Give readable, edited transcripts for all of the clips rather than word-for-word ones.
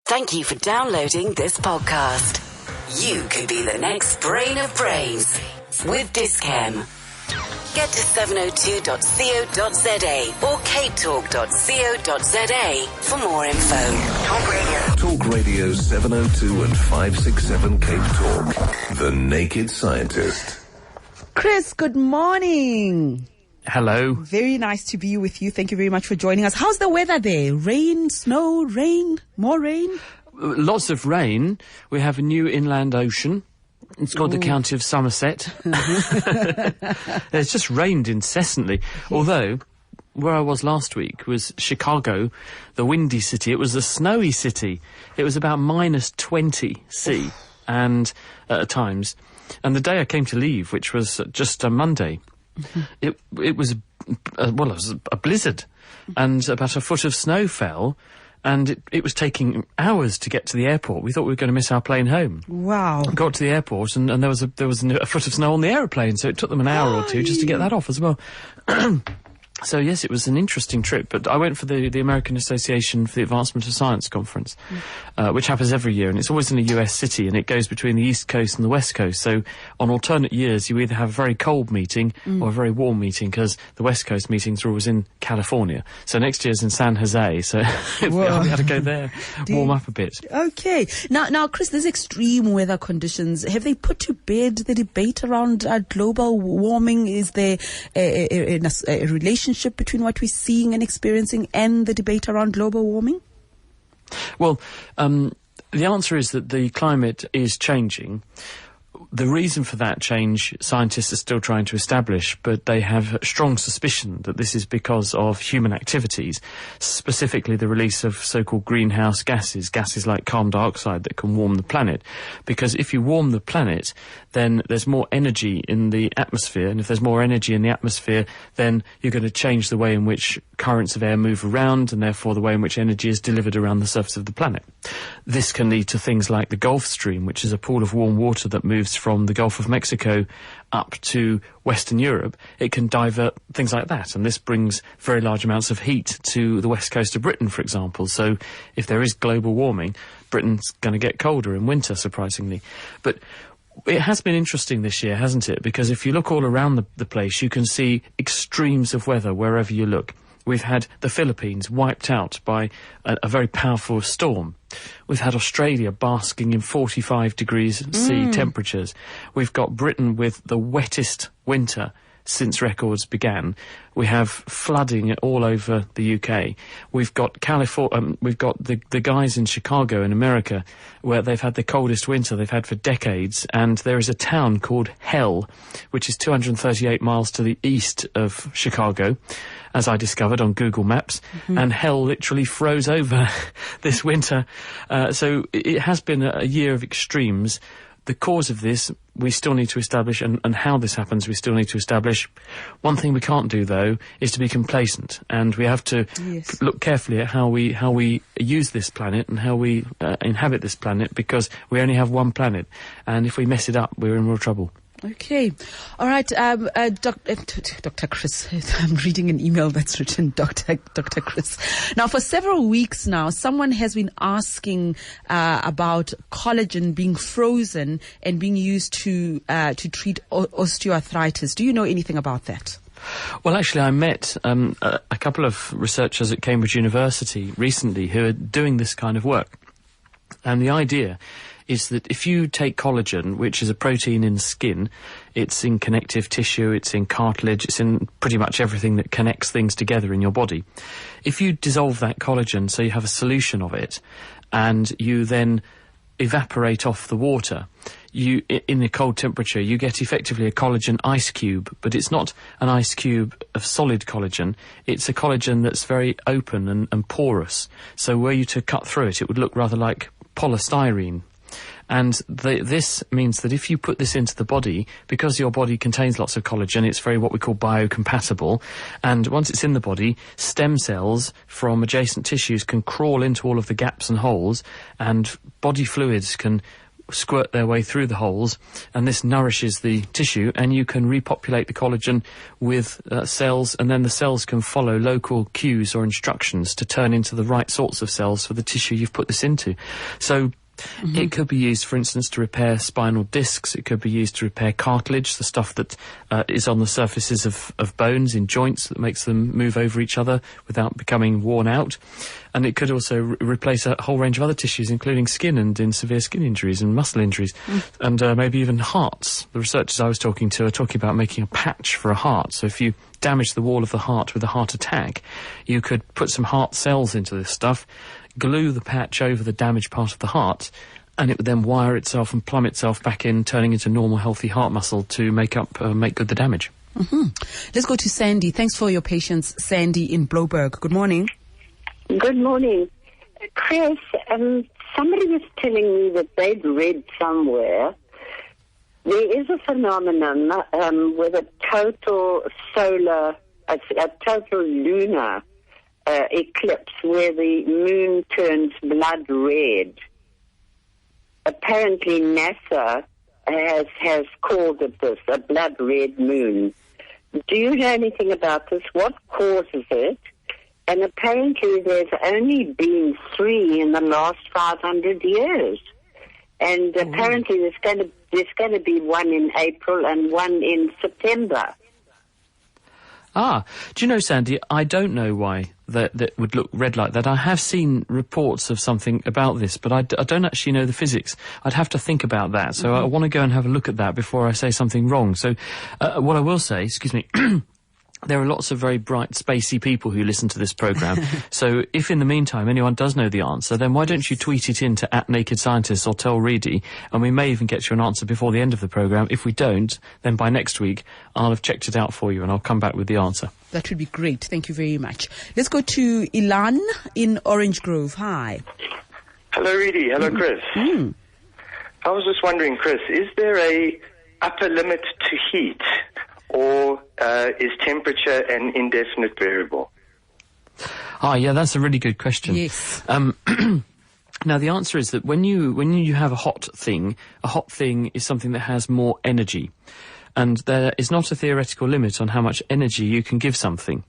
Thank you for downloading this podcast. You could be the next brain of brains with Dischem. Get to 702.co.za or capetalk.co.za for more info. Talk Radio 702 and 567 Cape Talk. The Naked Scientist. Chris, good morning. Hello. Very nice to be with you. Thank you very much for joining us. How's the weather there? Rain, snow, rain, more rain? Lots of rain. We have a new inland ocean. It's called the County of Somerset. It's just rained incessantly. Although, where I was last week was Chicago, the windy city. It was a snowy city. It was about -20 C and at times. And the day I came to leave, which was just a Monday, it was it was a blizzard, and about a foot of snow fell, and it was taking hours to get to the airport. We thought we were going to miss our plane home. Wow! Got to the airport, and there was a foot of snow on the aeroplane, so it took them an hour or two just to get that off as well. So yes, it was an interesting trip, but I went for the American Association for the Advancement of Science conference, which happens every year, and it's always in a US city, and it goes between the East Coast and the West Coast. So on alternate years, you either have a very cold meeting or a very warm meeting, because the West Coast meetings are always in California. So next year's in San Jose, so we had to go there, warm up a bit. Okay. Now, Chris, there's extreme weather conditions. Have they put to bed the debate around global warming? Is there a relationship between what we're seeing and experiencing and the debate around global warming? Well, the answer is that the climate is changing. The reason for that change, scientists are still trying to establish, but they have strong suspicion that this is because of human activities, specifically the release of so-called greenhouse gases, gases like carbon dioxide that can warm the planet. Because if you warm the planet, then there's more energy in the atmosphere, and if there's more energy in the atmosphere, then you're going to change the way in which currents of air move around, and therefore the way in which energy is delivered around the surface of the planet. This can lead to things like the Gulf Stream, which is a pool of warm water that moves from the Gulf of Mexico up to Western Europe. It can divert things like that, and this brings very large amounts of heat to the west coast of Britain, for example. So if there is global warming, Britain's going to get colder in winter, surprisingly. But it has been interesting this year, hasn't it? Because if you look all around the place, you can see extremes of weather wherever you look. We've had the Philippines wiped out by a very powerful storm. We've had Australia basking in 45 degrees C temperatures. We've got Britain with the wettest winter since records began. We have flooding all over the UK. We've got California. We've got the guys in Chicago in America, where they've had the coldest winter they've had for decades. And there is a town called Hell, which is 238 miles to the east of Chicago, as I discovered on Google Maps. And Hell literally froze over this winter. So it has been a year of extremes. The cause of this, we still need to establish, and how this happens, we still need to establish. One thing we can't do, though, is to be complacent, and we have to look carefully at how we use this planet and how we inhabit this planet, because we only have one planet, and if we mess it up, we're in real trouble. Okay. All right. Dr. Chris, I'm reading an email that's written, Dr. Chris. Now, for several weeks now, someone has been asking about collagen being frozen and being used to treat osteoarthritis. Do you know anything about that? Well, actually, I met a couple of researchers at Cambridge University recently who are doing this kind of work. And the idea is that if you take collagen, which is a protein in skin, it's in connective tissue, it's in cartilage, it's in pretty much everything that connects things together in your body. If you dissolve that collagen, so you have a solution of it, and you then evaporate off the water, in a cold temperature, you get effectively a collagen ice cube, but it's not an ice cube of solid collagen. It's a collagen that's very open and porous. So were you to cut through it, it would look rather like polystyrene. And this means that if you put this into the body, because your body contains lots of collagen, it's very what we call biocompatible. And once it's in the body, stem cells from adjacent tissues can crawl into all of the gaps and holes, and body fluids can squirt their way through the holes, and this nourishes the tissue, and you can repopulate the collagen with cells, and then the cells can follow local cues or instructions to turn into the right sorts of cells for the tissue you've put this into. So it could be used, for instance, to repair spinal discs. It could be used to repair cartilage, the stuff that is on the surfaces of bones in joints that makes them move over each other without becoming worn out. And it could also replace a whole range of other tissues, including skin and in severe skin injuries and muscle injuries, and maybe even hearts. The researchers I was talking to are talking about making a patch for a heart. So if you damage the wall of the heart with a heart attack, you could put some heart cells into this stuff, glue the patch over the damaged part of the heart, and it would then wire itself and plumb itself back in, turning into normal, healthy heart muscle to make good the damage. Let's go to Sandy. Thanks for your patience, Sandy in Bloberg. Good morning. Good morning. Chris, somebody was telling me that they'd read somewhere there is a phenomenon with a total lunar eclipse where the moon turns blood red. Apparently NASA has called it this, a blood red moon. Do you know anything about this? What causes it? And apparently there's only been 3 in the last 500 years. And apparently there's going to be one in April and one in September. Do you know, Sandy, I don't know why that would look red like that. I have seen reports of something about this, but I don't actually know the physics. I'd have to think about that, so I want to go and have a look at that before I say something wrong. So what I will say, excuse me, there are lots of very bright, spacey people who listen to this programme. So if in the meantime anyone does know the answer, then why don't you tweet it in to @NakedScientists or tell Reedy, and we may even get you an answer before the end of the programme. If we don't, then by next week I'll have checked it out for you and I'll come back with the answer. That would be great. Thank you very much. Let's go to Ilan in Orange Grove. Hi. Hello, Reedy. Hello, Chris. I was just wondering, Chris, is there a upper limit to heat, or is temperature an indefinite variable? Yeah, that's a really good question. Yes. Now, the answer is that when you have a hot thing is something that has more energy. And there is not a theoretical limit on how much energy you can give something.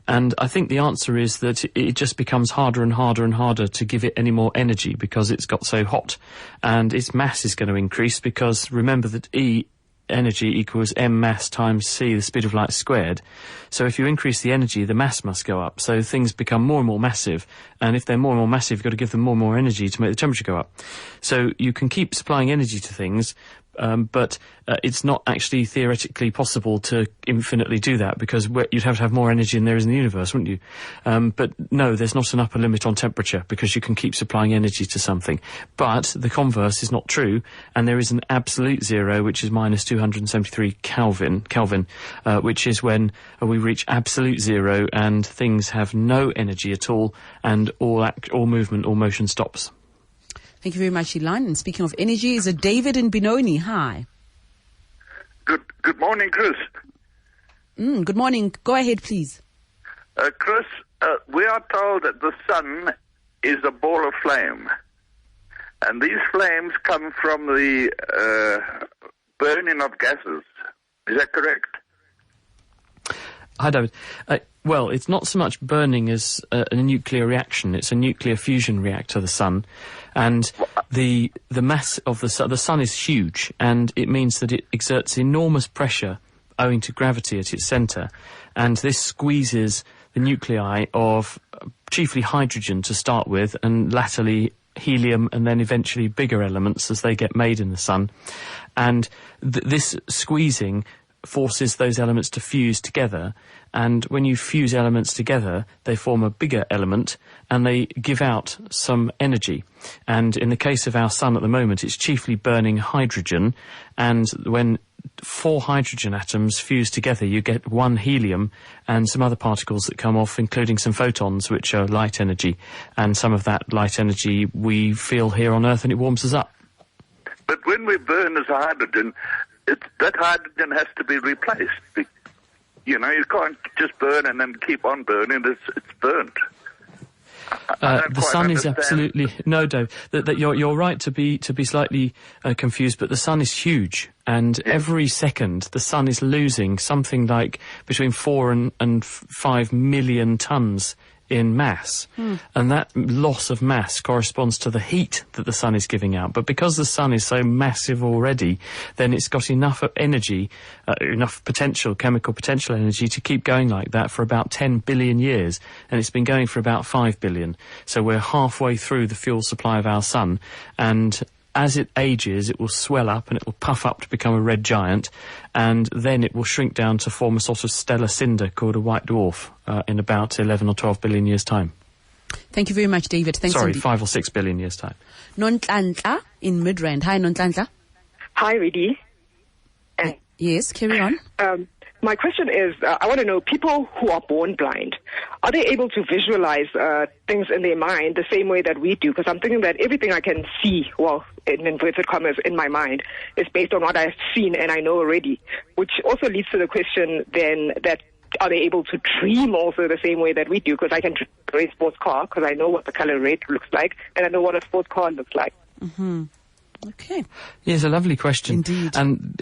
And I think the answer is that it just becomes harder and harder and harder to give it any more energy because it's got so hot. And its mass is going to increase because remember that E energy equals m mass times c, the speed of light squared. So if you increase the energy, the mass must go up. So things become more and more massive. And if they're more and more massive, you've got to give them more and more energy to make the temperature go up. So you can keep supplying energy to things, but it's not actually theoretically possible to infinitely do that because you'd have to have more energy than there is in the universe, wouldn't you? But no, there's not an upper limit on temperature because you can keep supplying energy to something. But the converse is not true, and there is an absolute zero, which is minus 273 Kelvin, which is when we reach absolute zero and things have no energy at all, and all movement, all motion stops. Thank you very much, Ilan. And speaking of energy, is it David in Benoni? Hi. Good morning, Chris. Good morning. Go ahead, please. Chris, we are told that the sun is a ball of flame. And these flames come from the burning of gases. Is that correct? Hi, David. Well, it's not so much burning as a nuclear reaction. It's a nuclear fusion reactor, the sun. And the mass of the sun is huge, and it means that it exerts enormous pressure owing to gravity at its centre. And this squeezes the nuclei of chiefly hydrogen to start with, and latterly helium, and then eventually bigger elements as they get made in the sun. And this squeezing forces those elements to fuse together, and when you fuse elements together, they form a bigger element, and they give out some energy. And in the case of our sun at the moment, it's chiefly burning hydrogen, and when 4 hydrogen atoms fuse together, you get 1 helium and some other particles that come off, including some photons, which are light energy, and some of that light energy we feel here on Earth, and it warms us up. But when we burn as hydrogen, that hydrogen has to be replaced. You know, you can't just burn and then keep on burning. It's burnt. The sun is absolutely no, Dave. That you're right to be slightly confused, but the sun is huge, and every second the sun is losing something like between 4 and 5 million tons in mass, and that loss of mass corresponds to the heat that the sun is giving out. But because the sun is so massive already, then it's got enough energy, enough chemical potential energy to keep going like that for about 10 billion years, and it's been going for about 5 billion. So we're halfway through the fuel supply of our sun, and as it ages, it will swell up and it will puff up to become a red giant, and then it will shrink down to form a sort of stellar cinder called a white dwarf in about 11 or 12 billion years' time. Thank you very much, David. Thanks. Sorry, 5 or 6 billion years' time. Nonhlanhla in Midrand. Hi, Nonhlanhla. Hi, Rudy. Yes, carry on. My question is, I want to know, people who are born blind, are they able to visualize things in their mind the same way that we do? Because I'm thinking that everything I can see, well, in inverted commas, in my mind, is based on what I've seen and I know already, which also leads to the question then that are they able to dream also the same way that we do? Because I can dream a red sports car because I know what the color red looks like and I know what a sports car looks like. Mm-hmm. Okay. Yeah, it's a lovely question. Indeed. And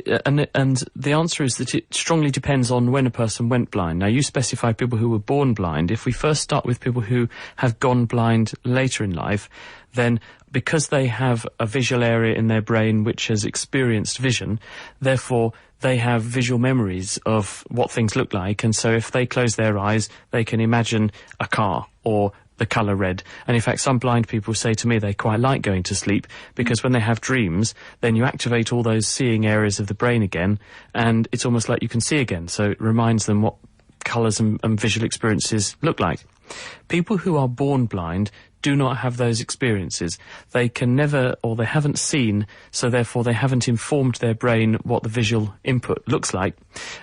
the answer is that it strongly depends on when a person went blind. Now, you specify people who were born blind. If we first start with people who have gone blind later in life, then because they have a visual area in their brain which has experienced vision, therefore they have visual memories of what things look like. And so if they close their eyes, they can imagine a car or the colour red. And in fact, some blind people say to me they quite like going to sleep because when they have dreams, then you activate all those seeing areas of the brain again, and it's almost like you can see again. So it reminds them what colours and visual experiences look like. People who are born blind do not have those experiences. They can never, or they haven't seen, so therefore they haven't informed their brain what the visual input looks like,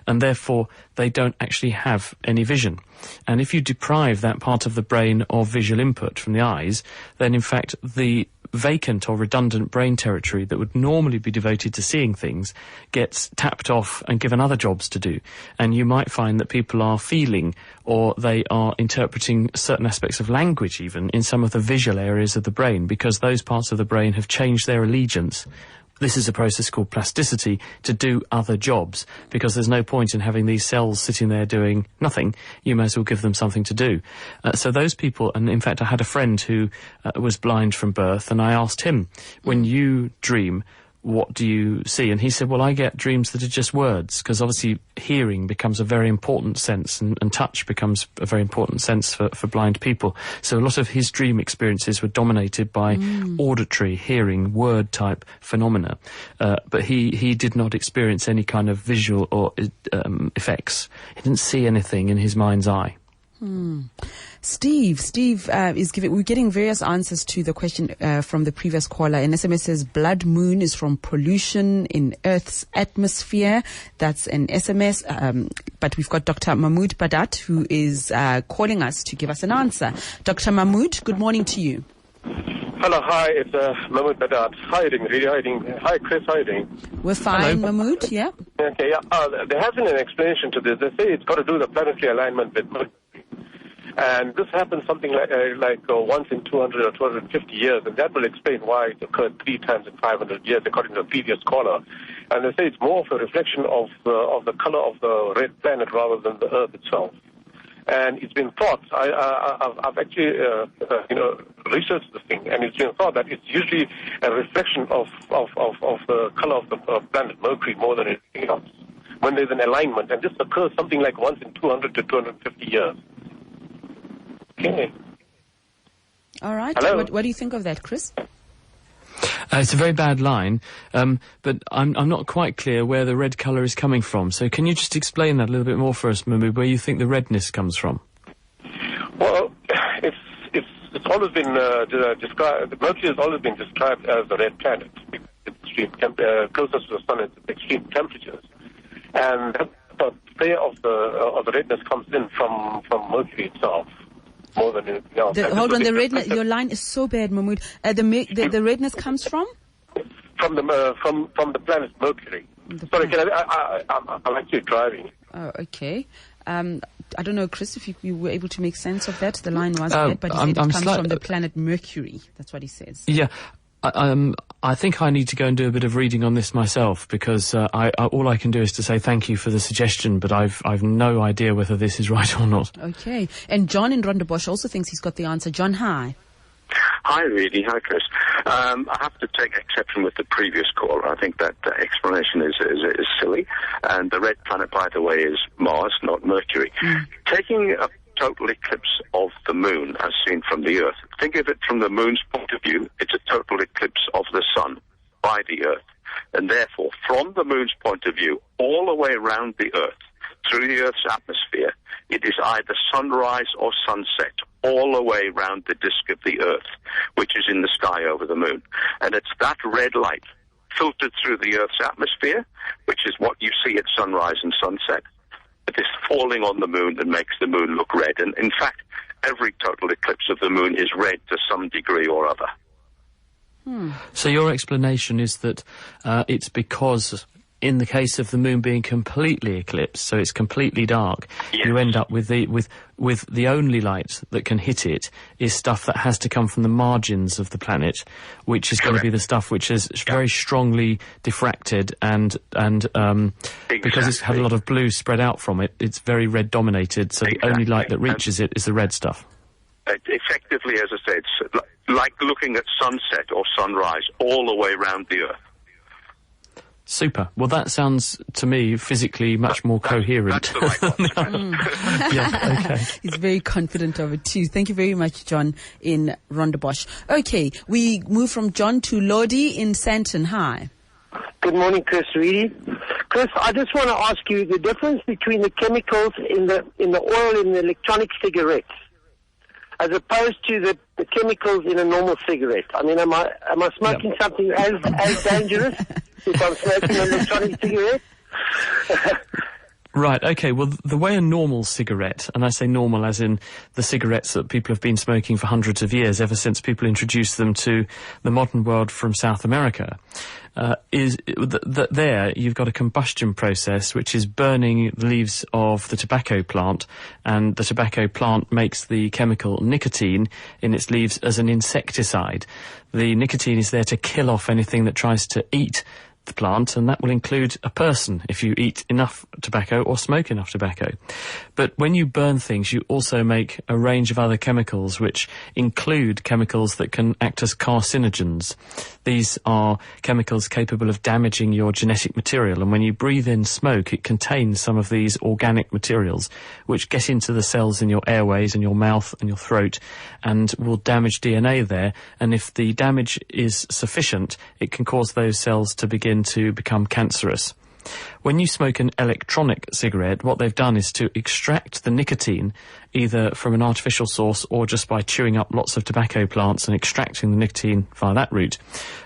and therefore they don't actually have any vision. And if you deprive that part of the brain of visual input from the eyes, then in fact the vacant or redundant brain territory that would normally be devoted to seeing things gets tapped off and given other jobs to do. And you might find that people are feeling, or they are interpreting certain aspects of language even in some of the visual areas of the brain, because those parts of the brain have changed their allegiance. This is a process called plasticity to do other jobs, because there's no point in having these cells sitting there doing nothing. You may as well give them something to do. So those people, and in fact I had a friend who was blind from birth, and I asked him, when you dream, what do you see? And he said, well, I get dreams that are just words, because obviously hearing becomes a very important sense, and touch becomes a very important sense for blind people. So a lot of his dream experiences were dominated by auditory, hearing, word-type phenomena. But he did not experience any kind of visual or effects. He didn't see anything in his mind's eye. Steve is we're getting various answers to the question from the previous caller. An SMS says blood moon is from pollution in Earth's atmosphere. That's an SMS. But we've got Dr. Mahmoud Badat who is calling us to give us an answer. Dr. Mahmoud, good morning to you. Hello, hi, it's Mahmoud Badat. How are you doing, really? How are you doing? Hi, Chris, how are you doing? We're fine, hello. Mahmoud, yeah. Okay, yeah. There has been an explanation to this. They say it's got to do with the planetary alignment with Mercury. And this happens something like once in 200 or 250 years, and that will explain why it occurred 3 times in 500 years, according to the previous caller. And they say it's more of a reflection of the color of the red planet rather than the Earth itself. And it's been thought, I've actually researched this thing, and it's been thought that it's usually a reflection of the color of the planet Mercury more than anything else, when there's an alignment. And this occurs something like once in 200 to 250 years. Okay. All right. What do you think of that, Chris? It's a very bad line, but I'm not quite clear where the red colour is coming from. So can you just explain that a little bit more for us, Mahmoud, where you think the redness comes from? Well, it's always been described. Mercury has always been described as the red planet. It's extreme closest to the sun at extreme temperatures, and the flare of the redness comes in from Mercury itself. More than anything else. Hold on, the redness. Your line is so bad, Mahmoud. The redness comes from? From the planet Mercury. Sorry, I'm actually driving. Oh, okay. I don't know, Chris, if you were able to make sense of that. The line was bad, but he said it comes from the planet Mercury. That's what he says. Yeah. I think I need to go and do a bit of reading on this myself, because all I can do is to say thank you for the suggestion, but I've no idea whether this is right or not. Okay. And John in Rondebosch also thinks he's got the answer. John, hi. Hi, Reedy. Hi, Chris. I have to take exception with the previous caller. I think that explanation is silly. And the red planet, by the way, is Mars, not Mercury. Taking a total eclipse of the moon as seen from the Earth, think of it from the moon's point of view. It's a total eclipse of the sun by the Earth. And therefore, from the moon's point of view, all the way around the Earth, through the Earth's atmosphere, it is either sunrise or sunset all the way round the disk of the Earth, which is in the sky over the moon. And it's that red light filtered through the Earth's atmosphere, which is what you see at sunrise and sunset, that is falling on the moon and makes the moon look red. And in fact, every total eclipse of the moon is red to some degree or other. So your explanation is that it's because, in the case of the moon being completely eclipsed, so it's completely dark, yes, you end up with the only light that can hit it is stuff that has to come from the margins of the planet, which is going to be the stuff which is very strongly diffracted and because it's had a lot of blue spread out from it, it's very red dominated. So the only light that reaches it is the red stuff. Effectively, as I said, it's like looking at sunset or sunrise all the way around the Earth. Super. Well, that sounds to me physically much more coherent. That's the right answer. Yeah, okay. He's very confident of it too. Thank you very much, John in Rondebosch. Okay, we move from John to Lodi in Sandton. Hi. Good morning, Chris Reedy. Chris, I just want to ask you the difference between the chemicals in the oil in the electronic cigarettes as opposed to the chemicals in a normal cigarette. I mean, am I smoking something as dangerous if I'm smoking an electronic cigarette? Right, okay, well, the way a normal cigarette, and I say normal as in the cigarettes that people have been smoking for hundreds of years, ever since people introduced them to the modern world from South America, is that there you've got a combustion process which is burning the leaves of the tobacco plant, and the tobacco plant makes the chemical nicotine in its leaves as an insecticide. The nicotine is there to kill off anything that tries to eat the plant, and that will include a person if you eat enough tobacco or smoke enough tobacco. But when you burn things, you also make a range of other chemicals which include chemicals that can act as carcinogens. These are chemicals capable of damaging your genetic material, and when you breathe in smoke, it contains some of these organic materials which get into the cells in your airways and your mouth and your throat and will damage DNA there, and if the damage is sufficient, it can cause those cells to begin to become cancerous. When you smoke an electronic cigarette, what they've done is to extract the nicotine either from an artificial source or just by chewing up lots of tobacco plants and extracting the nicotine via that route.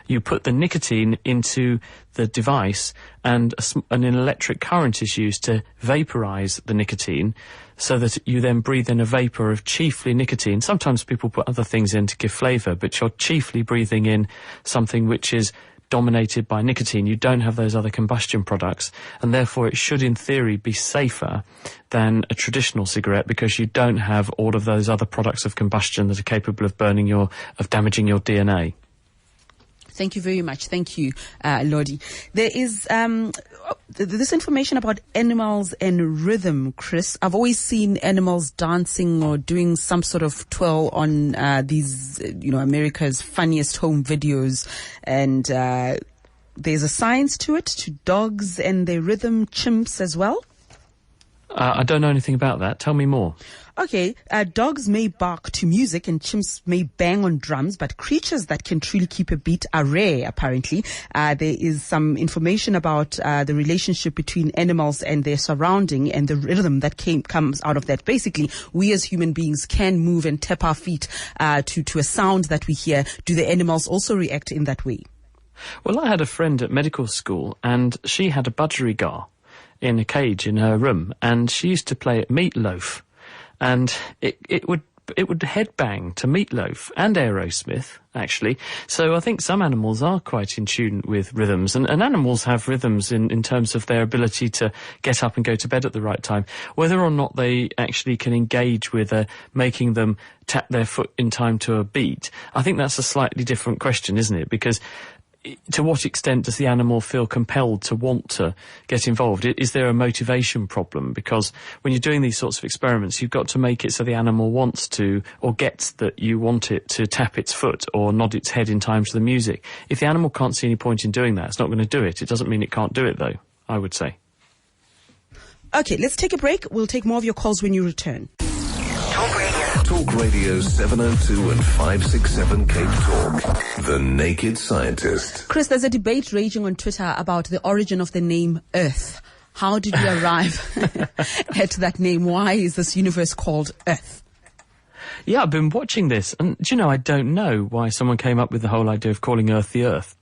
You put the nicotine into the device and an electric current is used to vaporize the nicotine so that you then breathe in a vapor of chiefly nicotine. Sometimes people put other things in to give flavor, but you're chiefly breathing in something which is dominated by nicotine. You don't have those other combustion products, and therefore it should in theory be safer than a traditional cigarette because you don't have all of those other products of combustion that are capable of damaging your DNA. Thank you very much. Thank you, Lodi. There is this information about animals and rhythm, Chris. I've always seen animals dancing or doing some sort of twirl on these, America's Funniest Home Videos. And there's a science to it, to dogs and their rhythm, chimps as well. I don't know anything about that. Tell me more. Okay, dogs may bark to music and chimps may bang on drums, but creatures that can truly keep a beat are rare, apparently. There is some information about the relationship between animals and their surrounding and the rhythm that comes out of that. Basically, we as human beings can move and tap our feet to a sound that we hear. Do the animals also react in that way? Well, I had a friend at medical school, and she had a budgerigar in a cage in her room, and she used to play at Meatloaf. And it would headbang to Meatloaf and Aerosmith, actually. So I think some animals are quite in tune with rhythms, and animals have rhythms in terms of their ability to get up and go to bed at the right time. Whether or not they actually can engage with making them tap their foot in time to a beat, I think that's a slightly different question, isn't it? Because to what extent does the animal feel compelled to want to get involved? Is there a motivation problem? Because when you're doing these sorts of experiments, you've got to make it so the animal wants to, or gets that you want it to tap its foot or nod its head in time to the music. If the animal can't see any point in doing that, it's not going to do it. It doesn't mean it can't do it, though, I would say. Okay, let's take a break. We'll take more of your calls when you return. Talk Radio 702 and 567 Cape Talk. The Naked Scientist. Chris, there's a debate raging on Twitter about the origin of the name Earth. How did you arrive at that name? Why is this universe called Earth? Yeah, I've been watching this, and do you know, I don't know why someone came up with the whole idea of calling Earth the Earth.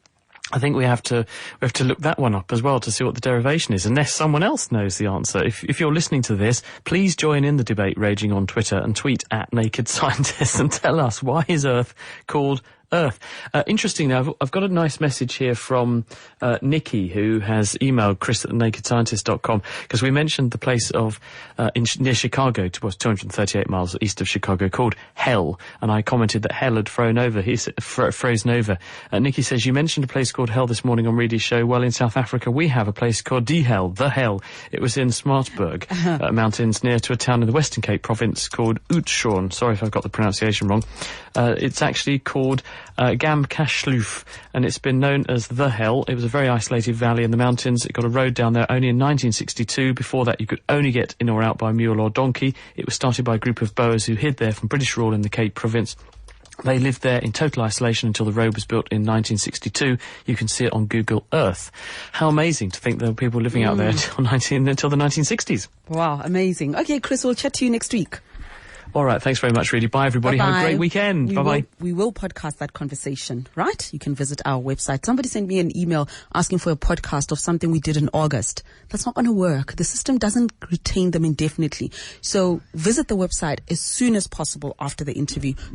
I think we have to look that one up as well to see what the derivation is, unless someone else knows the answer. If you're listening to this, please join in the debate raging on Twitter and tweet at Naked Scientists and tell us, why is Earth called Earth? Interestingly, I've got a nice message here from Nikki, who has emailed chris@thenakedscientist.com, because we mentioned the place near Chicago, 238 miles east of Chicago, called Hell, and I commented that Hell had frozen over. Nikki says, you mentioned a place called Hell this morning on Reedy's show. Well, in South Africa we have a place called the Hell. It was in Smartberg mountains near to a town in the Western Cape province called Oudtshoorn. Sorry if I've got the pronunciation wrong. It's actually called Gamkashloof, and it's been known as the Hell. It was a very isolated valley in the mountains. It got a road down there only in 1962. Before that, you could only get in or out by mule or donkey. It was started by a group of Boers who hid there from British rule in the Cape province. They lived there in total isolation until the road was built in 1962. You can see it on Google Earth. How amazing to think there were people living out there until the 1960s. Wow, amazing. Okay, Chris, we'll chat to you next week. All right, thanks very much, Reedy. Bye, everybody. Bye-bye. Have a great weekend. Bye-bye. We will podcast that conversation, right? You can visit our website. Somebody sent me an email asking for a podcast of something we did in August. That's not going to work. The system doesn't retain them indefinitely. So visit the website as soon as possible after the interview.